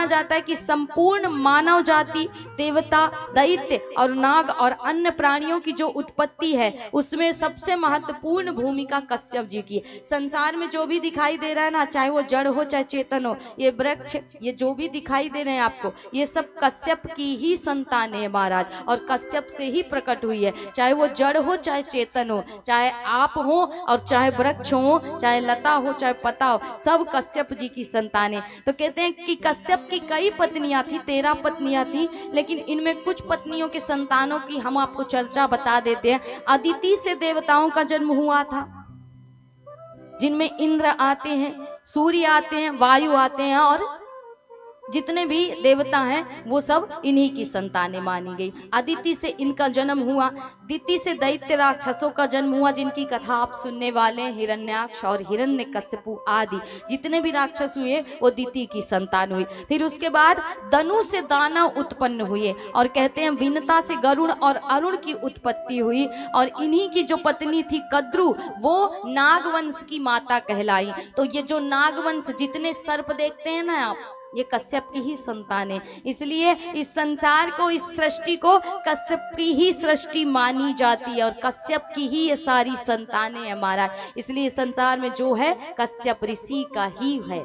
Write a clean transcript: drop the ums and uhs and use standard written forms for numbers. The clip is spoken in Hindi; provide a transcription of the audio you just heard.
माना जाता है कि संपूर्ण मानव जाति, देवता, दैत्य और नाग और अन्य प्राणियों की जो उत्पत्ति है उसमें सबसे महत्वपूर्ण भूमिका कश्यप जी की। संसार में जो भी दिखाई दे रहा है ना, चाहे वो जड़ हो चाहे चेतन हो, ये वृक्ष, ये जो भी दिखाई दे रहे हैं आपको, ये सब कश्यप की ही संतान है महाराज, और कश्यप से ही प्रकट हुई है। चाहे वो जड़ हो चाहे चेतन हो, चाहे आप हो और चाहे वृक्ष हो, चाहे लता हो चाहे पता हो, सब कश्यप जी की संतान है। तो कहते हैं कि कश्यप की कई पत्नियां थी, 13 पत्नियां थी, लेकिन इनमें कुछ पत्नियों के संतानों की हम आपको चर्चा बता देते हैं। अदिति से देवताओं का जन्म हुआ था, जिनमें इंद्र आते हैं, सूर्य आते हैं, वायु आते हैं, और जितने भी देवता हैं वो सब इन्हीं की संतानें मानी गई। अदिति से इनका जन्म हुआ। दिति से दैत्य राक्षसों का जन्म हुआ, जिनकी कथा आप सुनने वाले हैं, हिरण्याक्ष और हिरण्यकश्यपु आदि जितने भी राक्षस हुए वो दिति की संतान हुई। फिर उसके बाद दनु से दानव उत्पन्न हुए, और कहते हैं विनता से गरुड़ और अरुण की उत्पत्ति हुई, और इन्हीं की जो पत्नी थी कद्रु, वो नागवंश की माता कहलाई। तो ये जो नागवंश, जितने सर्प देखते हैं ना आप, ये कश्यप की ही संतान है। इसलिए इस संसार को, इस सृष्टि को कश्यप की ही सृष्टि मानी जाती है, और कश्यप की ही ये सारी संतानें हैं महाराज। इसलिए संसार में जो है कश्यप ऋषि का ही है।